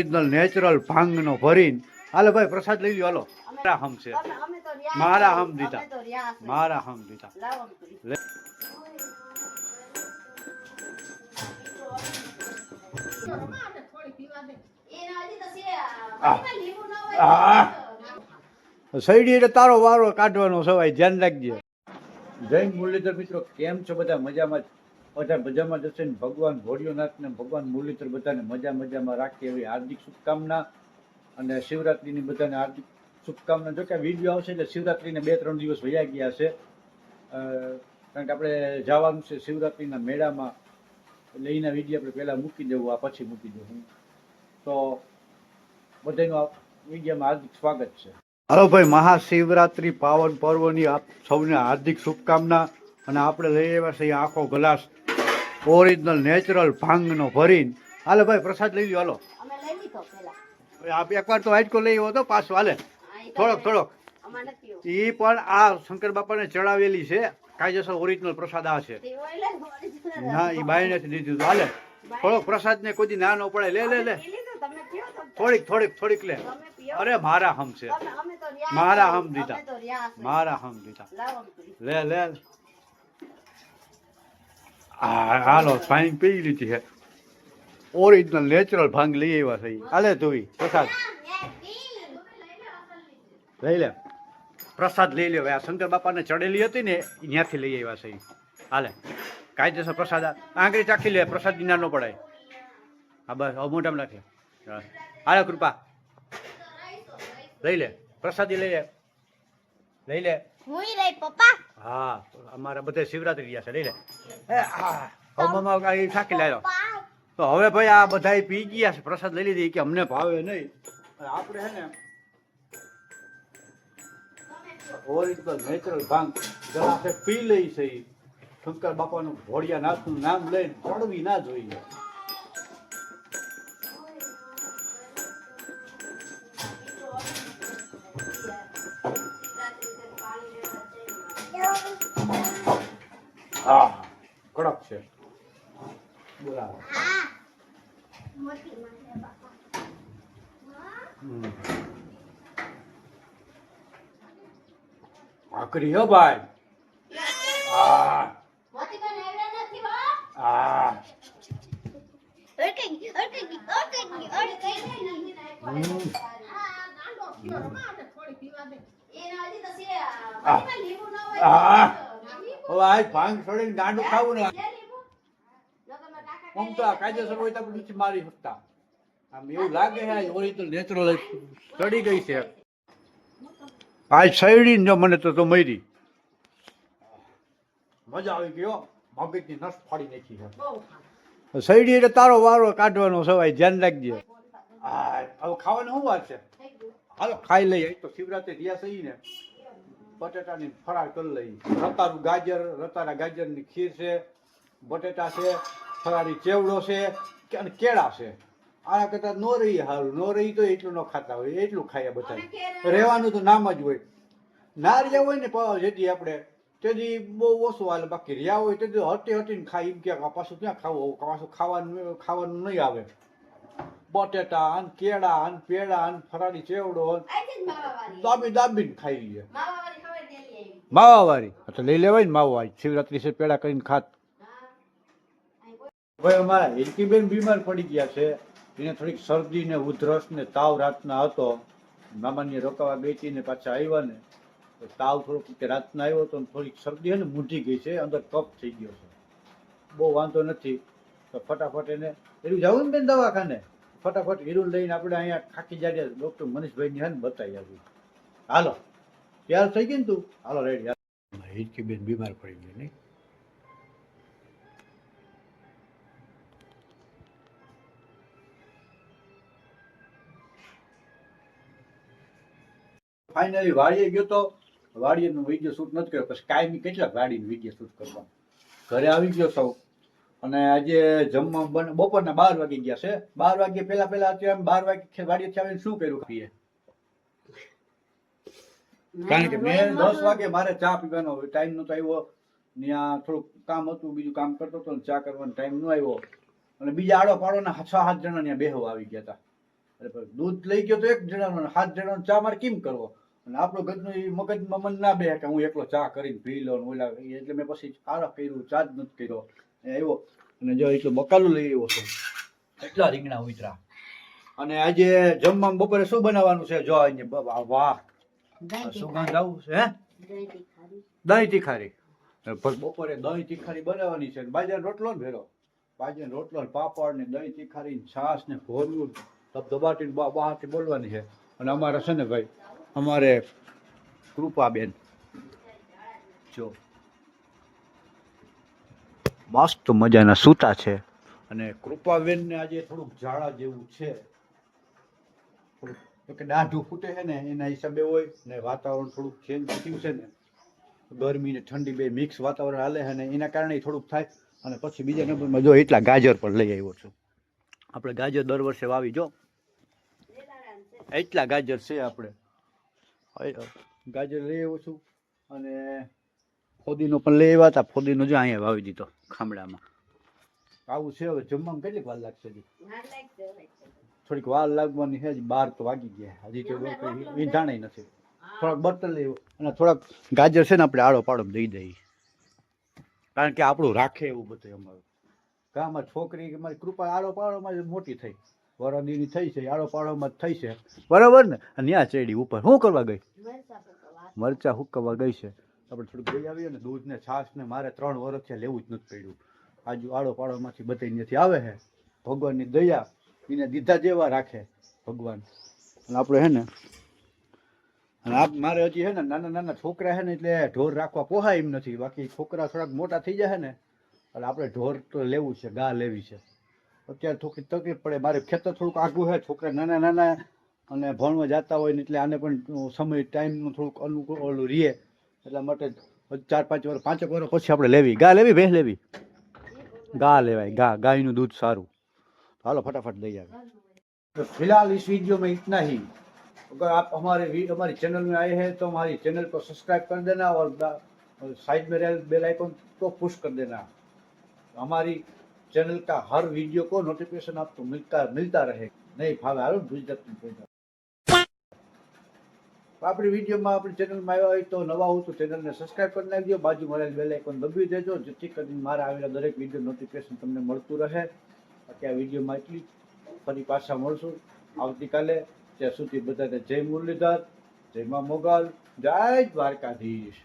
Natural ભાંગનો ભરીને હાલો ભાઈ પ્રસાદ લઈ લ્યો. હાલો મારા હમ છે, મારા હમ દીધા, મારા હમ દીધા. સૈડી એટલે તારો વારો કાઢવાનો સવાય, ધ્યાન રાખજે. જય મુરલીધર મિત્રો, કેમ છો બધા? મજામાં બધા મજામાં જશે ને ભગવાન ભોળિયોનાથ ને ભગવાન મુરલીધર બધાને મજામાં રાખે એવી હાર્દિક શુભકામના. અને શિવરાત્રીની બધાને હાર્દિક શુભકામના. જો કે વિડીયો આવશે એટલે શિવરાત્રીને 2-3 દિવસ વયા ગયા છે, કારણ કે આપણે જવાનું છે શિવરાત્રીના મેળામાં, એટલે એના વિડીયો આપણે પહેલાં મૂકી દેવું, આ પછી મૂકી દેવું. તો બધાનું આ વિડીયોમાં હાર્દિક સ્વાગત છે. હાલો ભાઈ, મહાશિવરાત્રી પાવન પર્વની આપ સૌને હાર્દિક શુભકામના. અને આપણે લઈ આવ્યા છીએ આખો ગ્લાસ ઓરિજિનલ નેચરલ ભાંગનો ભરીને. હાલો ભાઈ પ્રસાદ લઈ લ્યો. હાલો આપ એકવાર તો વાઇટકો લઈ આવ્યો હતો પાછો. હાલે થોડોક એ પણ આ શંકર બાપાને ચડાવેલી છે, કાયદેસર ઓરિજિનલ પ્રસાદ આ છે. ના એ બાઈને નથી દીધું. હાલે થોડોક પ્રસાદ ને કોઈ ના ન પડે. લે થોડીક લે. અરે મારા હમ છે, મારા હમ દીધા, મારા હમ દીધા. લે હાલો ફાઈન પી લીધી છે. ઓરિજિનલ નેચરલ ભાંગ લઈ આવ્યા છે. હાલે તું પ્રસાદ લઈ લે, પ્રસાદ લઈ લે. આ શંકર બાપાને ચડેલી હતી ને ત્યાંથી લઈ આવ્યા છે. હાલે કાયદેસર પ્રસાદ આંગળી ચાખી લે, પ્રસાદ ના ન પડાય. હા બસ હવે મોઢામાં નાખે. હાલે કૃપા લઈ લે, પ્રસાદી લઈ લે. હા અમારા બધા શિવરાત્રી રહ્યા છે. લઈ લે. ચાખી લાવ્યો. તો હવે ભાઈ આ બધા પી ગયા છે, પ્રસાદ લઈ લીધી કે અમને ભાવે નહીં. આપણે છે ને ઓરિજિનલ નેચરલ ભાંગ જરા પી લઈ છે. શંકર બાપાનું ભોળિયાનાથનું નામ લઈને પડવી ના જોઈએ. હા કડક છે. બોલાવો આકરી હો ભાઈ. ભાંગ છોડીને ગાંડું ખાવું ને આમ તો કાયદેસર હોય તો આપણે નીચે મારી શકતા. આમ એવું લાગે છે ઓરિજિનલ નેચરલ ચડી ગઈ છે. આજ સૈડી જો મને તો મરી મજા આવી ગયો. મગજની નસ ફાડી નાખી છે. સૈડી એટલે તારો વારો કાઢવાનો સવાય, ધ્યાન રાખજે. હવે ખાવાનું શું વાત છે? હાલો ખાઈ લઈએ. તો શિવરાત્રી રહ્યા સહી ને બટેટાની ફરાળ કરી લઈ. રતારા ગાજરની ખીર છે, બટેટા છે, ફરાળી ચેવડો છે અને કેળા છે. આના કરતા નો રહી સારું. નો રહી તો એટલું ન ખાતા હોય, એટલું ખાયા બધા. રહેવાનું તો નામ જ હોય. ના રહ્યા હોય ને જેથી આપણે તેથી બહુ ઓછું હાલે. બાકી રહ્યા હોય તેથી હટીને ખાઈ. એમ કે પાછું ક્યાં ખાવું, પાછું ખાવાનું નહીં આવે. બટેટા અને કેળા અને પેડા અને ફરાળી ચેવડો દાબીને ખાઈ લઈએ. માવા વાળી તો લઈ લેવાય ને. માવા વાળી શિવરાત્રી છે, પેડા કરીને ખાત. ભાઈ અમારા હિલકીબેન બીમાર પડી ગયા છે. એને થોડીક શરદી ને ઉધરસ ને તાવ રાતના હતો. મામાની રોકાવા બેચીને પાછા આવ્યા ને તાવ થોડોક રાતના આવ્યો હતો. થોડીક શરદી છે ને મૂંઢી ગઈ છે, અંદર કફ થઈ ગયો છે. બહુ વાંધો નથી. તો ફટાફટ એને એનું જવું ને બેન દવાખાને. ફટાફટ હીરું લઈને આપણે અહીંયા ખાકી જાય ડૉક્ટર મનીષભાઈની હે ને બતાવી આવી. હાલો તૈયાર થઈ ગઈ ને તું? હાલો રેડી. હિચકીબેન બીમાર પડી ગઈ નહીં. ફાઇનલી વાડીએ ગયો તો વાડીનો વિડીયો શૂટ નથી કર્યો. પછી કાયમી કેટલાક વાડીનો વિડીયો શૂટ કરવા. ઘરે આવી ગયો સૌ. અને આજે જમવા બપોરના 12 વાગી ગયા છે. 12 વાગે પહેલા અત્યારે 12 વાગે વાડીએથી આવીને શું કર્યું ખાઈએ? કારણ કે મેં 10 વાગે મારે ચા પીવાનો ટાઈમ નતો આવ્યો. ત્યાં થોડુંક કામ હતું, બીજું કામ કરતો હતો, ચા કરવાનો ટાઈમ ન આવ્યો. અને બીજા આડો પાડોના 6-7 જણા ત્યાં બેહવા આવી ગયા હતા. અરે પણ દૂધ લઈ ગયો તો એક જણાનો ને 7 જણાનો ચા મારે કેમ કરવો? અને આપણો ઘરનું એ મગજમાં મન ના બે કે હું એકલો ચા કરીને પી લો ને ઓલા એટલે મેં પછી આરામ કર્યું, ચા જ નથી કર્યો. આવ્યો અને જો એટલું બકાલું લઈ આવ્યો છું, એટલા રીંગણા ઉતરા. અને આજે જમવામાં બપોરે શું બનાવવાનું છે? જો અહીંયા વાહ સુગંધ આવું છે. દહીં તીખારી. બપોરે દહીં તીખારી બનાવવાની છે. બાજરાનો રોટલો ને ભેરો, બાજરાનો રોટલો ને પાપડ ને દહીં તીખારી છાશ ને ભોરવું ધબધબાટી બહારથી બોલવાની છે. અને અમારે છે ને ભાઈ, અમારે કૃપાબેન જો મસ્ત મજાના સૂતા છે. અને કૃપાબેનને આજે થોડુંક ઝાડા જેવું છે, તો કે દાઢું ફૂટે છે ને એના હિસાબે હોય ને વાતાવરણ થોડુંક ચેન્જ થયું છે ને, ગરમી ને ઠંડી બે મિક્સ વાતાવરણ હાલે છે ને એના કારણે થોડુંક થાય. અને પછી બીજા નંબરમાં જો એટલા ગાજર પણ લઈ આવ્યો છું. આપણે ગાજર દર વર્ષે વાવી, જો એટલા ગાજર છે આપણે. ગાજર લઈ આવ્યો છું. અને ફોદીનો પણ લઈ આવ્યા હતા. ફોદીનો જો અહીંયા વાવી દીધો ખામડામાં. આવું છે. હવે જમવામાં કેટલીક વાર લાગશે? થોડીક વાર લાગવાની છે. 12 તો વાગી ગયા, હજી તો ઈંધાણાય નથી. થોડાક બર્તન લઈ અને થોડાક ગાજર છે ને આપણે આડો પાડો દઈ દઈએ, કારણ કે આપણું રાખે એવું બધું. અમારું ગામમાં છોકરી અમારી કૃપા આડો પાડોમાં જ મોટી થઈ, વરદીની થઈ છે, આડો પાડોમાં જ થઈ છે, બરાબર ને? અને ત્યાં ચડી ઉપર શું કરવા ગઈ? મરચા હુકવવા ગઈ છે. આપણે થોડુંક લઈ આવીએ ને દૂધ ને છાશ ને. મારે 3 વર્ષથી લેવું જ નથી પડ્યું. આજુ આડો પાડોમાંથી બધી ત્યાંથી આવે છે. ભગવાનની દયા, એને દીધા જેવા રાખે ભગવાન. અને આપણે છે ને, અને મારે હજી છે ને નાના નાના છોકરા છે ને એટલે ઢોર રાખવા પોહાય એમ નથી. બાકી છોકરા થોડાક મોટા થઈ જાય ને એટલે આપણે ઢોર તો લેવું છે, ગા લેવી છે. અત્યારે થોડી તકલીફ પડે. મારે ખેતર થોડુંક આઘું છે, છોકરા નાના નાના અને ભણવા જતા હોય ને એટલે આને પણ સમય ટાઈમનું થોડુંક અનુકૂળ ઓલું રહે. એટલા માટે 4-5 વર્ષ 5 વર્ષ પછી આપણે લેવી ગા લેવી, ભેંસ લેવી, ગા લેવાય. ગાયનું દૂધ સારું. હાલો फटाफट ले जाएगा. तो फिलहाल इस वीडियो में इतना ही. अगर आप हमारी चैनल में आए हैं तो हमारी चैनल को सब्सक्राइब कर देना और साइड में बेल आइकन को पुश कर देना. हमारी चैनल का हर वीडियो को नोटिफिकेशन आपको मिलता रहे. नहीं भावे हालो ગુજરાતી આપણી વિડીયોમાં આપણી ચેનલમાં આવ્યા હોય તો નવા હો તો ચેનલને સબસ્ક્રાઇબ કરી નાખજો. બાજુમાં રહેલ બેલ આઇકન દબાવી દેજો, જેથી કરીને મારા આવેલા દરેક વિડીયો નોટિફિકેશન તમને મળતું રહે. બાકી આ વિડીયોમાં એટલી ફરી પાછા મળશું આવતીકાલે. ત્યાં સુધી બધાને જય મુરલીધર, જય મા મોગલ, જય દ્વારકાધીશ.